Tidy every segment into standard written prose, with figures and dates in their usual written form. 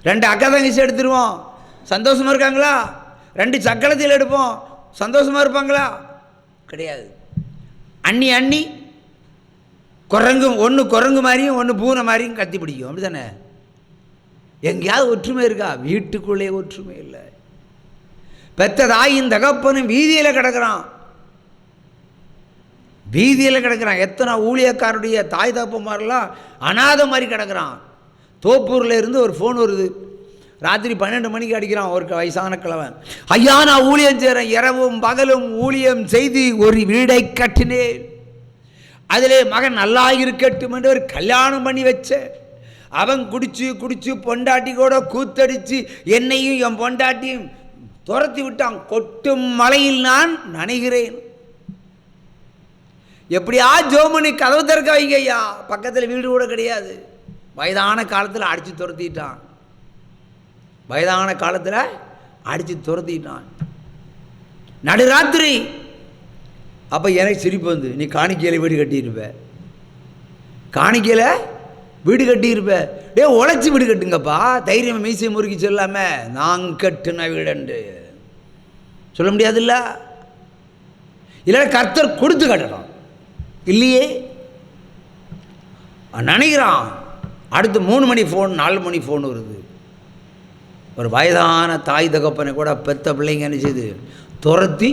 2 அக்கா தங்கச்சி எடுத்துருவோம், சந்தோஷமாக இருக்காங்களா? 2 சக்கரத்தில் எடுப்போம், சந்தோஷமாக இருப்பாங்களா? கிடையாது. அண்ணி குரங்கு, ஒன்று குரங்கு மாதிரியும் ஒன்று பூனை மாதிரியும் கத்தி பிடிக்கும், அப்படி தானே? எங்கேயாவது ஒற்றுமை இருக்கா? வீட்டுக்குள்ளே ஒற்றுமை இல்லை. பெத்த தாயின் தகப்பனும் வீதியில் கிடக்கிறான், வீதியில் கிடக்கிறான். எத்தனை ஊழியக்காரருடைய தாய் தகப்பன்மாரெல்லாம் அநாத மாதிரி கிடக்கிறான். தோப்பூரில் இருந்து ஒரு ஃபோன் வருது, ராத்திரி 12 மணிக்கு அடிக்கிறான் ஒரு வயசான கிழவன். ஐயா, நான் ஊழியம் செய்கிறேன், இரவும் பகலும் ஊழியம் செய்து ஒரு வீடை கட்டினேன், அதிலே மகன் நல்லா இருக்கட்டும் என்று ஒரு கல்யாணம் பண்ணி வச்ச. அவன் குடிச்சு பொண்டாட்டி கூட கூத்தடிச்சு என்னையும் என் பொண்டாட்டியும் துரத்தி விட்டான். கொட்டும் மழையில் நான் நனைகிறேன். எப்படியா ஜோமனி கதவு திறக்க வைங்க ஐயா, பக்கத்தில் வீடு கூட கிடையாது. வயதான காலத்தில் அடித்து துரத்திட்டான், வயதான காலத்தில் அடித்து துரத்திட்டான் நடுராத்திரி. அப்போ எனக்கு சிரிப்பு வந்து, நீ காணிக்கையில் வீடு கட்டியிருப்ப, காணிக்கையில் வீடு கட்டியிருப்ப. உழைச்சி வீடு கட்டுங்கப்பா, தைரியம் மீசை முறுக்கி சொல்லாம நான் கட்டுன வீடுண்டு சொல்ல முடியாதுல்ல. இல்லை கர்த்தர் கொடுத்து கட்டணும் இல்லையே, நினைக்கிறான். அடுத்து 3 மணி ஃபோன், 4 மணி ஃபோன் வருது. ஒரு வயதான தாய் தகப்பனை கூட பெத்த பிள்ளைங்க என்ன செய்யுது, துரத்தி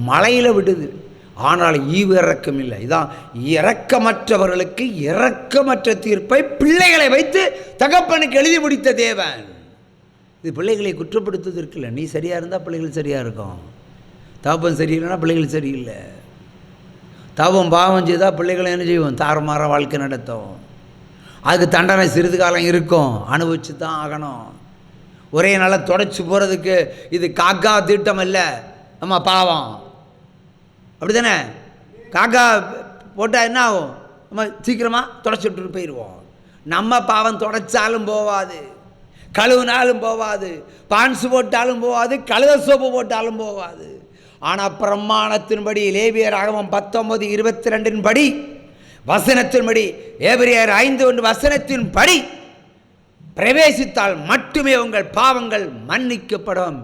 மலையில் விடுது. ஆனால் ஈவு இறக்கம் இல்லை. இதான் இரக்கமற்றவர்களுக்கு இரக்கமற்ற தீர்ப்பை பிள்ளைகளை வைத்து தகப்பனுக்கு எழுதி முடித்த தேவன். இது பிள்ளைகளை குற்றப்படுத்துவதற்கு இல்லை. நீ சரியாக இருந்தால் பிள்ளைகள் சரியாக இருக்கும், தகப்பன் சரியில்லைன்னா பிள்ளைகள் சரியில்லை. தகப்பன் பாவம் செய்தால் பிள்ளைகளை என்ன செய்வோம், தாறுமாற வாழ்க்கை நடத்தும். அதுக்கு தண்டனை சிறிது காலம் இருக்கும், அனுபவிச்சு தான் ஆகணும். ஒரே நாளில் தொடச்சி போகிறதுக்கு இது காக்கா திட்டம் இல்லை, நம்ம பாவம் அப்படி தானே. காக்கா போட்டால் என்ன ஆகும், நம்ம சீக்கிரமாக தொடச்சி விட்டுட்டு போயிடுவோம். நம்ம பாவம் தொடச்சாலும் போகாது, கழுவுனாலும் போகாது, பான்ஸு போட்டாலும் போகாது, கழுத சோப்பு போட்டாலும் போகாது. ஆனால் பிரமாணத்தின்படி லேவியர் ஆகமம் 19:22 படி வசனத்தின்படி, எபிரேயர் 5:1 வசனத்தின்படி பிரவேசித்தால் மட்டுமே உங்கள் பாவங்கள் மன்னிக்கப்படும்.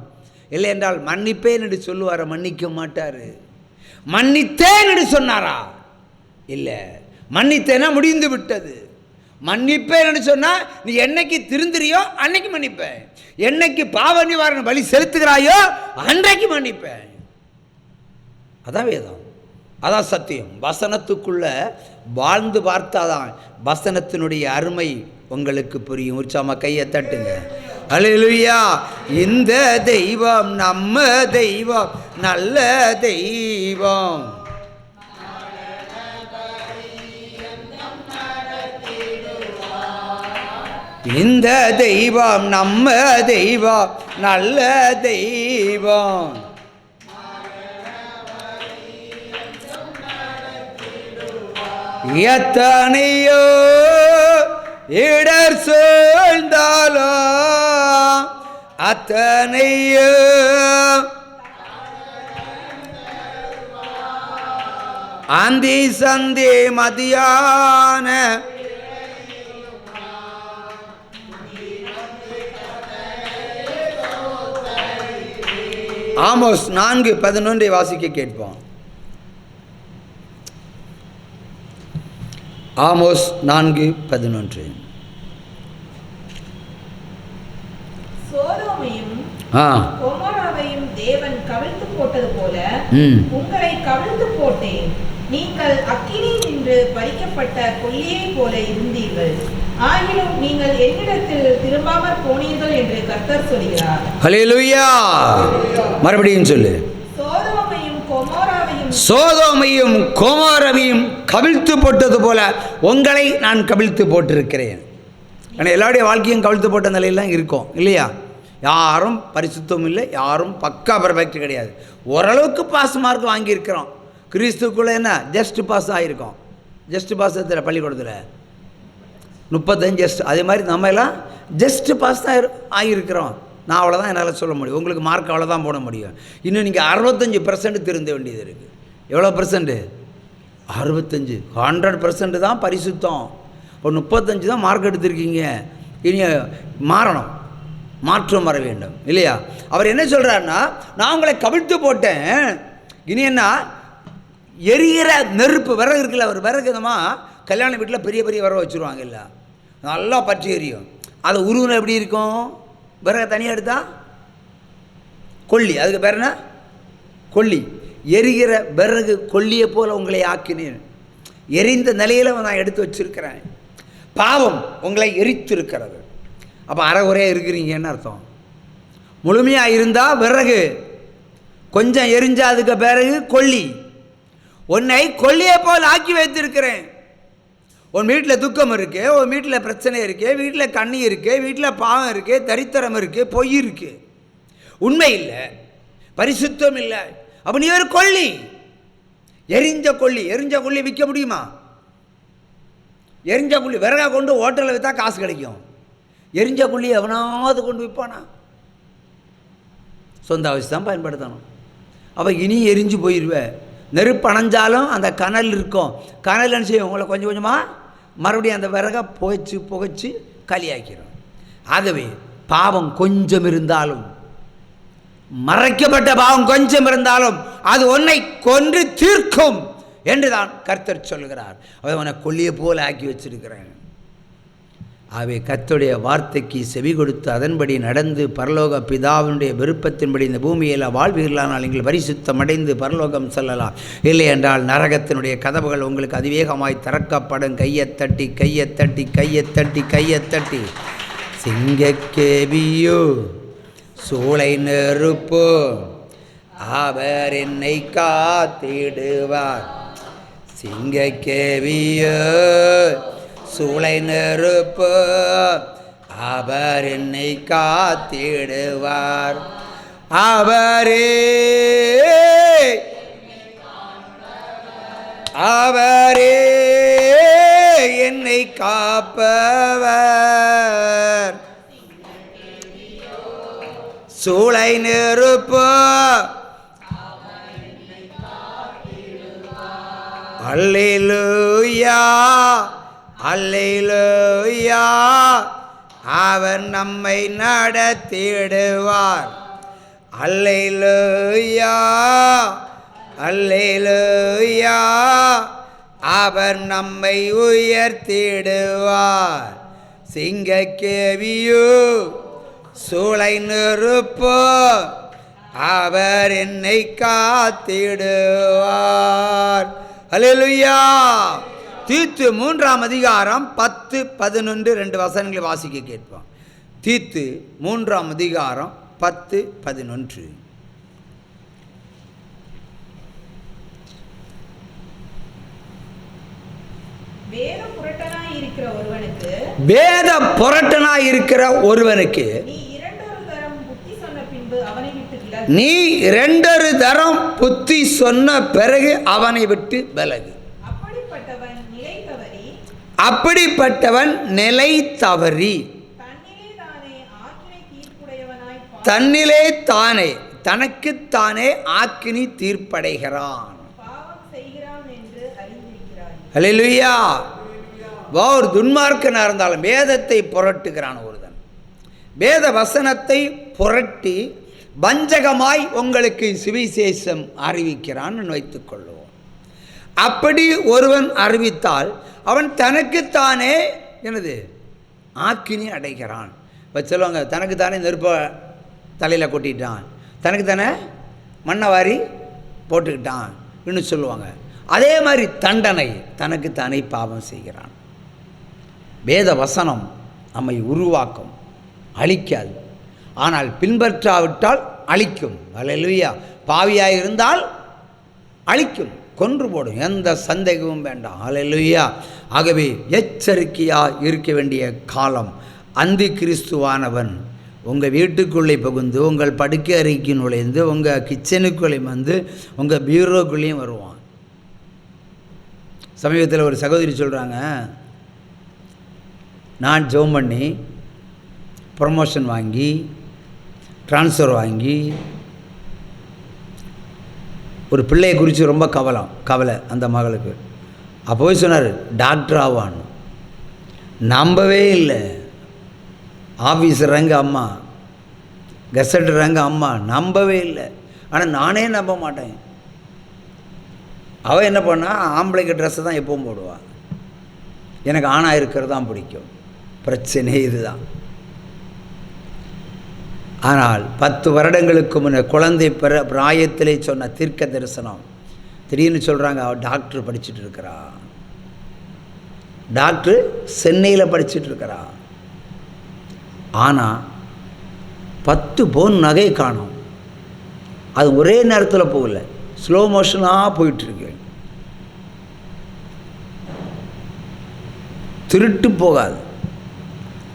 இல்லை என்றால் மன்னிப்பேன் என்று சொல்லுவார, மன்னிக்க மாட்டார். மன்னித்தேன் என்று சொன்னாரா? இல்லை, மன்னித்தேன்னா முடிந்து விட்டது. மன்னிப்பேன் என்று சொன்னால் நீ என்னைக்கு திருந்துறியோ அன்னைக்கு மன்னிப்பேன், என்னைக்கு பாவ நிவாரண பலி செலுத்துகிறாயோ அன்றைக்கு மன்னிப்பேன். அதான் வேதம், அதான் சத்தியம். வசனத்துக்குள்ள வாழ்ந்து பார்த்தாதான் வசனத்தினுடைய அருமை உங்களுக்கு புரியும். உற்சாகமா கையை தட்டுங்க. அல்லேலூயா. இந்த தெய்வம் நம்ம தெய்வம், நல்ல தெய்வம். இந்த தெய்வம் நம்ம தெய்வம், நல்ல தெய்வம். எத்தனையோ இடர் சூழ்ந்தாலோ அத்தனையோ அந்தி சந்தி மதியான ஆமோஸ் 4:11 வாசிக்க கேட்போம். ஆமோஸ் 4:11. சோதோமையும் கொமோராவையும் தேவன் கவிழ்த்து போட்டது போல உங்களை கவிழ்த்து போட்டேன். நீங்கள் அக்கினியினின்று பறிக்கப்பட்ட கொள்ளையைப் போல இருந்தீர்கள், ஆகிலும் நீங்கள் என்னிடத்தில் திரும்பாமற் போனீர்கள் என்று கர்த்தர் சொல்கிறார். ஹல்லேலூயா. மறுபடியும் சொல்லு. சோதோமையும் கொமோராவையும் கவிழ்த்து போட்டது போல உங்களை நான் கவிழ்த்து போட்டிருக்கிறேன். ஆனால் எல்லாருடைய வாழ்க்கையும் கவிழ்த்து போட்ட நிலையெல்லாம் இருக்கும் இல்லையா? யாரும் பரிசுத்தம் இல்லை, யாரும் பக்கா பர்ஃபெக்ட் கிடையாது. ஓரளவுக்கு பாஸ் மார்க் வாங்கியிருக்கிறோம். கிறிஸ்துக்குள்ளே என்ன ஜஸ்ட் பாஸ் ஆகிருக்கோம். ஜஸ்ட் பாஸ் எத்தனை பள்ளிக்கூடத்தில் 35 ஜஸ்ட். அதே மாதிரி நம்ம எல்லாம் ஜஸ்ட் பாஸ் தான் ஆகியிருக்கிறோம். நான் அவ்வளோதான் என்னால் சொல்ல முடியும். உங்களுக்கு மார்க் அவ்வளோதான் போட முடியும். இன்னும் நீங்கள் 65% திருந்த வேண்டியது இருக்குது. எவ்வளோ %? 65. 100% தான் பரிசுத்தம். இப்போ 35 தான் மார்க் எடுத்திருக்கீங்க. இனி மாறணும். மாற்றம் வர வேண்டும் இல்லையா? அவர் என்ன சொல்கிறாருன்னா, நான் உங்களை கவிழ்த்து போட்டேன், இனி என்ன, எரிகிற நெருப்பு விறகு இருக்குல்ல, ஒரு விறகுதமா கல்யாண வீட்டில் பெரிய பெரிய விறகு வச்சுருவாங்க இல்லை, நல்லா பற்றி எரியும். அதை உருவம் எப்படி இருக்கும்? விறகு தனியாக எடுத்தா கொல்லி, அதுக்கு பேர் என்ன? கொல்லி. எரிகிற விறகு கொல்லியை போல் உங்களை ஆக்கினேன், எரிந்த நிலையில் நான் எடுத்து வச்சிருக்கிறேன். பாவம் உங்களை எரித்திருக்கிறது. அப்போ அரைகுறையாக இருக்கிறீங்கன்னு அர்த்தம். முழுமையாக இருந்தால் விறகு, கொஞ்சம் எரிஞ்சா அதுக்கு பிறகு கொல்லி. உன்னை கொல்லியை போல் ஆக்கி வைத்திருக்கிறேன். உன் வீட்டில் துக்கம் இருக்கு, உன் வீட்டில் பிரச்சனை இருக்கு, வீட்டில் கண்ணி இருக்கு, வீட்டில் பாவம் இருக்கு, தரித்திரம் இருக்கு, பொய் இருக்கு, உண்மை இல்லை, பரிசுத்தம் இல்லை. அப்போ நீ ஒரு கொல்லி, எரிஞ்ச கொல்லி. எரிஞ்ச கொல்லி விற்க முடியுமா? எரிஞ்ச கொல்லி விறகா கொண்டு ஹோட்டலில் விற்றா காசு கிடைக்கும். எரிஞ்ச கொல்லி எவனாவது கொண்டு விற்பானா? சொந்த அவசியம் தான் பயன்படுத்தணும். அப்போ இனி எரிஞ்சு போயிடுவேன். நெருப்பு அணைஞ்சாலும் அந்த கனல் இருக்கும். கனல் என்ன செய்யும்? உங்களை கொஞ்சம் கொஞ்சமாக மறுபடியும் அந்த விறகை புகைச்சு களியாக்கிறோம். ஆகவே பாவம் கொஞ்சம் இருந்தாலும், மறைக்கப்பட்ட பாவம் கொஞ்சம் இருந்தாலும் அது உன்னை கொன்று தீர்க்கும் என்று தான் கர்த்தர் சொல்கிறார். அதை உன்னை கொல்லியை போல் ஆக்கி வச்சிருக்கிறேன். ஆகவே கர்த்தருடைய வார்த்தைக்கு செவி கொடுத்து அதன்படி நடந்து பரலோக பிதாவினுடைய விருப்பத்தின்படி இந்த பூமியில் வாழ்வீர்களானால் நீங்கள் பரிசுத்தம் அடைந்து பரலோகம் செல்லலாம். இல்லை என்றால் நரகத்தினுடைய கதவுகள் உங்களுக்கு அதிவேகமாய் திறக்கப்படும். கையை தட்டி கையை தட்டி கையை தட்டி கையை தட்டி சிங்கக்கேவியோ சூளை நெருப்போ அவர் என்னை காத்திடுவார். சிங்கக்கேவியோ சூளை நெருப்பு அவர் என்னை காத்திடுவார். அவரே என்னை காப்பவர். சூளை நெருப்பு அல்லேலூயா அல்லேலூயா அவர் நம்மை நடத்திடுவார். அல்லேலூயா அல்லேலூயா அவர் நம்மை உயர்த்திடுவார். சிங்கக்கேவியோ சூளை நெருப்போ அவர் என்னை காத்திடுவார். அல்லேலூயா. தீத்து 3ஆம் அதிகாரம் 10, 11 2 வசனங்களை வாசிக்க கேட்போம். தீத்து 3ஆம் அதிகாரம் 10, 11. வேத புரட்டனாய் இருக்கிற ஒருவனுக்கு நீ இரண்டொரு தரம் புத்தி சொன்ன பிறகு அவனை விட்டு விலகு. அப்படிப்பட்டவன் நிலை தவறி தன்னிலே தானே தனக்குத்தானே ஆக்கினி தீர்ப்படைகிறான். அல்லேலூயா. ஒரு துன்மார்க்கனாக இருந்தாலும் வேதத்தை புரட்டுகிறான் ஒருவன். வேத வசனத்தை புரட்டி வஞ்சகமாய் உங்களுக்கு சுவிசேஷம் அறிவிக்கிறான் வைத்துக் கொள்ளுவோம். அப்படி ஒருவன் அறிவித்தால் அவன் தனக்குத்தானே என்னது ஆக்கினி அடைகிறான். இப்போ சொல்லுவாங்க, தனக்குத்தானே நெருப்ப தலையில் கொட்டிட்டான், தனக்குத்தானே மண்ணை வாரி போட்டுக்கிட்டான் இன்னும் சொல்லுவாங்க. அதே மாதிரி தண்டனை, தனக்குத்தானே பாவம் செய்கிறான். வேத வசனம் நம்மை உருவாக்கும், அழிக்காது. ஆனால் பின்பற்றாவிட்டால் அழிக்கும். அல்லேலூயா. பாவியாக இருந்தால் அழிக்கும், கொன்று போடும், எந்த சந்தேகமும் வேண்டாம். அல்லேலூயா. ஆகவே எச்சரிக்கையாக இருக்க வேண்டிய காலம். அந்தி கிறிஸ்துவானவன் உங்கள் வீட்டுக்குள்ளே புகுந்து உங்கள் படுக்கை அறைக்கு நுழைந்து உங்கள் கிச்சனுக்குள்ளே வந்து உங்கள் பீரோக்குள்ளேயும் வருவான். சமீபத்தில் ஒரு சகோதரி சொல்கிறாங்க, நான் ஜெபம் பண்ணி ப்ரமோஷன் வாங்கி ட்ரான்ஸ்ஃபர் வாங்கி ஒரு பிள்ளையை குறித்து ரொம்ப கவலை அந்த மகளுக்கு. அப்போ போய் சொன்னார் டாக்டர் ஆவான்னு. நம்பவே இல்லை. ஆஃபீஸர் எங்கள் அம்மா கசடுறாங்க அம்மா. நம்பவே இல்லை. ஆனால் நானே நம்ப மாட்டேன். அவள் என்ன பண்ணா, ஆம்பளைக்கு ட்ரெஸ்ஸை தான் எப்பவும் போடுவாள். எனக்கு ஆணாக இருக்கிறது தான் பிடிக்கும். பிரச்சனை இதுதான். ஆனால் 10 வருடங்களுக்கு முன்னே குழந்தை பிராயத்திலே சொன்ன தீர்க்க தரிசனம் திடீர்னு சொல்கிறாங்க, அவள் டாக்டர் படிச்சுட்டு இருக்கிறா. டாக்டர் சென்னையில் படிச்சுட்டு இருக்கிறா. ஆனால் 10 பவுன் நகை காணும். அது ஒரே நேரத்தில் போகல, ஸ்லோ மோஷனாக போயிட்டுருக்கு. திருட்டு போகாது,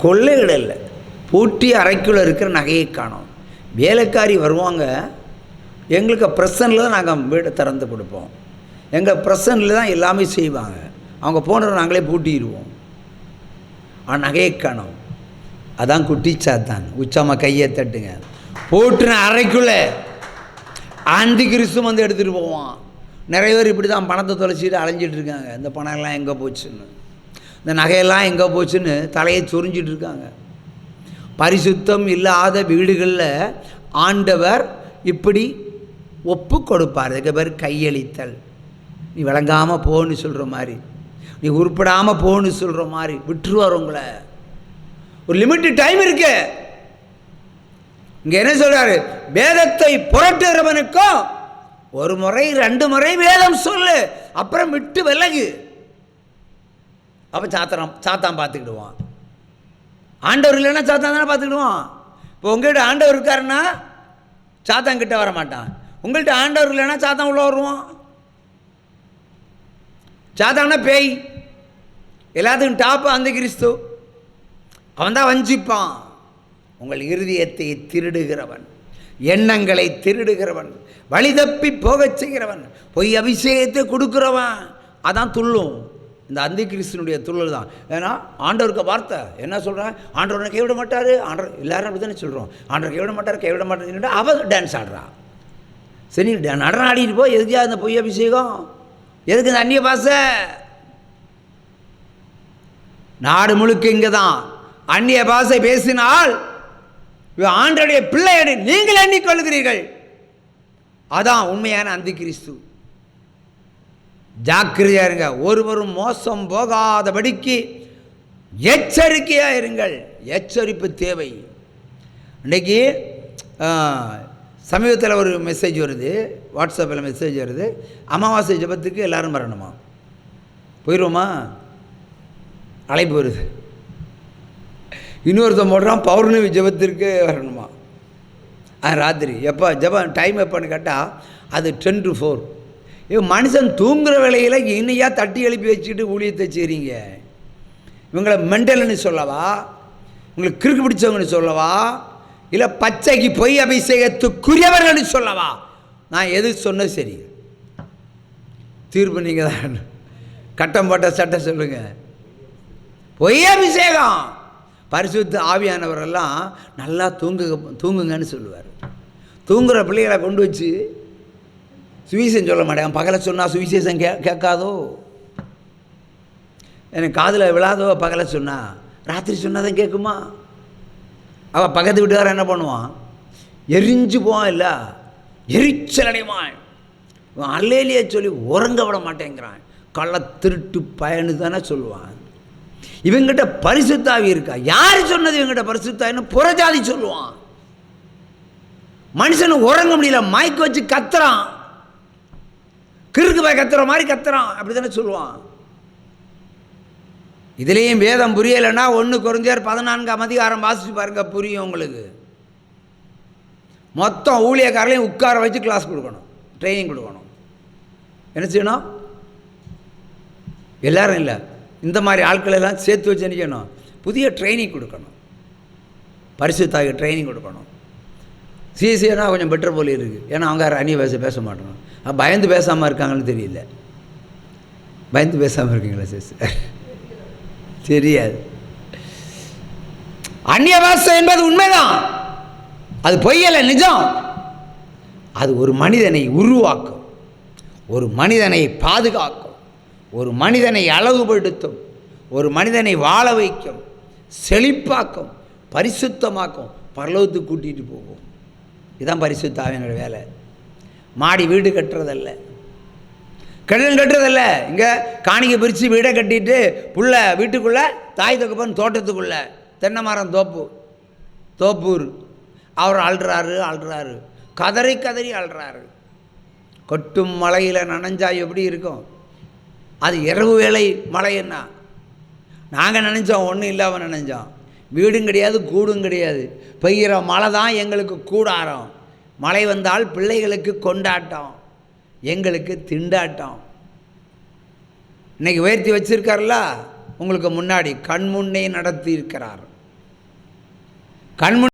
கொள்ளைகள் இல்லை, பூட்டி அறைக்குள்ளே இருக்கிற நகையை காணும். வேலைக்காரி வருவாங்க, எங்களுக்கு ப்ரெசனில் தான் நாங்கள் வீடை திறந்து கொடுப்போம். எங்கள் ப்ரெசனில் தான் எல்லாமே செய்வாங்க. அவங்க போனதை நாங்களே பூட்டிடுவோம். ஆனால் நகையை காணும். அதான் குட்டிச்சாத்தான். உச்சாமல் கையை தட்டுங்க. போட்டுன அறைக்குள்ளே ஆந்தி கிறிஸ்து வந்து எடுத்துகிட்டு போவான். நிறைய பேர் இப்படி தான் பணத்தை தொலைச்சிட்டு அலைஞ்சிட்டு இருக்காங்க. இந்த பணம் எல்லாம் எங்கே போச்சுன்னு, இந்த நகையெல்லாம் எங்கே போச்சுன்னு தலையை சொரிஞ்சிட்டு இருக்காங்க. பரிசுத்தம் இல்லாத வீடுகளில் ஆண்டவர் இப்படி ஒப்பு கொடுப்பார். அதுக்கு பேர் கையளித்தல். நீ விளங்காமல் போன்னு சொல்கிற மாதிரி, நீ உருப்படாமல் போன்னு சொல்கிற மாதிரி விட்டுருவார் உங்களை. ஒரு லிமிட்டட் டைம் இருக்கு. இங்கே என்ன சொல்கிறாரு, வேதத்தை புரட்டுகிறவனுக்கும் 1 முறை 2 முறை வேதம் சொல்லு, அப்புறம் விட்டு விலகு. அப்போ சாத்தான் பார்த்துக்கிடுவான். ஆண்டவர் இல்லைன்னா சாத்தான் தானே பார்த்துக்கிடுவான். இப்போ உங்கள்கிட்ட ஆண்டவர் இருக்காருன்னா சாத்தான் கிட்ட வர மாட்டான். உங்கள்கிட்ட ஆண்டவர் இல்லைன்னா சாத்தான் உள்ள வருவான். சாத்தான்னா பேய், எல்லாத்துக்கும் டாப்பு அந்த கிறிஸ்து. அவன் தான் வஞ்சிப்பான். உங்கள் இருதயத்தை திருடுகிறவன், எண்ணங்களை திருடுகிறவன், வழி தப்பி போகச் செய்கிறவன், பொய் அபிஷேகத்தை கொடுக்குறவன், அதான் துள்ளும். இந்த அந்தி கிறிஸ்துனுடைய துள்ளல் தான். ஏன்னா ஆண்டவருக்கு வார்த்தை என்ன சொல்கிறேன், ஆண்டவரை கைவிட மாட்டார். ஆண்டவர் எல்லாரும் அப்படி தானே சொல்கிறோம், ஆண்டவர் கைவிட மாட்டார் கைவிட மாட்டார். அவள் டான்ஸ் ஆடுறான். சரி, நடனம் ஆடிட்டு போ. எதுக்கா அந்த பொய் அபிஷேகம், எதுக்கு இந்த அந்நிய பாசை? நாடு முழுக்க இங்கே தான் அந்நிய பாஷை பேசினால் ஆண்டவருடைய பிள்ளைகளை நீங்கள் எண்ணிக்கொள்கிறீர்கள். அதான் உண்மையான அந்தி கிறிஸ்து. ஜாக்கிரதையா இருங்க. ஒருவரும் மோசம் போகாதபடிக்கு எச்சரிக்கையா இருங்கள். எச்சரிப்பு தேவை. இன்றைக்கி சமீபத்தில் ஒரு மெசேஜ் வருது, வாட்ஸ்அப்பில் மெசேஜ் வருது, அமாவாசை ஜபத்துக்கு எல்லோரும் வரணுமா? போயிடுவோமா? அழைப்பு வருது. இன்னொருத்தன் போடுறான், பௌர்ணமி ஜபத்திற்கு வரணுமா? ராத்திரி எப்போ ஜபம் டைம் எப்போன்னு கேட்டால் அது 10 to 4. மனுஷன் தூங்குகிற வேலையில் இன்னையா தட்டி எழுப்பி வச்சுக்கிட்டு ஊழியத்தை செய்கிறீங்க. இவங்களை மெண்டல்னு சொல்லவா, உங்களுக்கு கிறுக்கு பிடிச்சவங்கன்னு சொல்லவா, இல்லை பச்சைக்கு பொய் அபிஷேகத்துக்குரியவர்கள்னு சொல்லவா? நான் எது சொன்ன சரி? தீர்ப்பு நீங்கள் தான். கட்டம் போட்ட சட்டம் சொல்லுங்கள். பொய் அபிஷேகம். பரிசுத்த ஆவியானவரெல்லாம் நல்லா தூங்குங்கன்னு சொல்லுவார். தூங்குகிற பிள்ளைகளை கொண்டு வச்சு சுவிசேஷம் சொல்ல மாட்டேன். பகலை சொன்னால் சுவிசேஷம் கேட்காதோ, எனக்கு காதில் விழாதோ. பகலை சொன்னால் ராத்திரி சொன்னால் தான் கேட்குமா? அவள் பக்கத்து வீட்டுக்காரன் என்ன பண்ணுவான், எரிஞ்சு போவான், இல்லை எரிச்சல் அடைவான். அல்லையிலேயே சொல்லி உறங்க விட மாட்டேங்கிறான். கள்ள திருட்டு பயனு தானே சொல்லுவான். இவங்கிட்ட பரிசுத்தாவி இருக்கா? யார் சொன்னது இவங்கிட்ட பரிசுத்தாவின்னு? புறஜாதி சொல்லுவான். மனுஷனு உறங்க முடியல, மயக்க வச்சு கத்துறான், கிறுக்கு பாய் கத்துற மாதிரி கத்துறான். அப்படி தானே சொல்லுவான். இதுலேயும் வேதம் புரியலைன்னா 1 கொரிந்தியர் 14ஆம் அதிகாரம் வாசிச்சு பாருங்க, புரியும் உங்களுக்கு. மொத்தம் ஊழியக்காரர்களையும் உட்கார வச்சு கிளாஸ் கொடுக்கணும், ட்ரைனிங் கொடுக்கணும். என்ன செய்யணும்? எல்லாரும் இல்லை, இந்த மாதிரி ஆட்களெல்லாம் சேர்த்து வச்சு நினைக்கணும். புதிய ட்ரைனிங் கொடுக்கணும், பரிசுத்தாவிக்கு ட்ரைனிங் கொடுக்கணும். சிஎஸ்சினா கொஞ்சம் பெட்டர் போல இருக்குது. ஏன்னா அவங்க அந்நிய பேச மாட்டோம். பயந்து பேசாமல் இருக்காங்கன்னு தெரியல. பயந்து பேசாமல் இருக்கீங்களா சிஸ்டர்? தெரியாது. அந்நிய பாஷை என்பது உண்மைதான், அது பொய்யல்ல, நிஜம். அது ஒரு மனிதனை உருவாக்கும், ஒரு மனிதனை பாதுகாக்கும், ஒரு மனிதனை அழகுபடுத்தும், ஒரு மனிதனை வாழ வைக்கும், செழிப்பாக்கும், பரிசுத்தமாக்கும், பரலோகத்துக்கு கூட்டிகிட்டு போகும். இதுதான் பரிசுத்த ஆவியானவருடைய வேலை. மாடி வீடு கட்டுறதல்ல, கட்டிடம் கட்டுறதல்ல. இங்கே காணிக்கை பிரித்து வீடை கட்டிட்டு புள்ள வீட்டுக்குள்ளே, தாய் தகப்பன் தோட்டத்துக்குள்ளே, தென்னை மரம் தோப்பூர் அவர் அழுறாரு, கதறி அழுறாரு. கொட்டும் மழையில் நனைஞ்சா எப்படி இருக்கும்? அது இரவு வேளை மழைன்னா நாங்கள் நினச்சோம், ஒன்றும் இல்லாமல் நினச்சோம். வீடும் கிடையாது, கூடும் கிடையாது. பெய்கிற மழை தான் எங்களுக்கு கூடாரம். மழை வந்தால் பிள்ளைகளுக்கு கொண்டாட்டம், எங்களுக்கு திண்டாட்டம். இன்றைக்கி உயர்த்தி வச்சிருக்காருல, உங்களுக்கு முன்னாடி கண்முன்னே நடத்தி இருக்கிறார். கண்முன்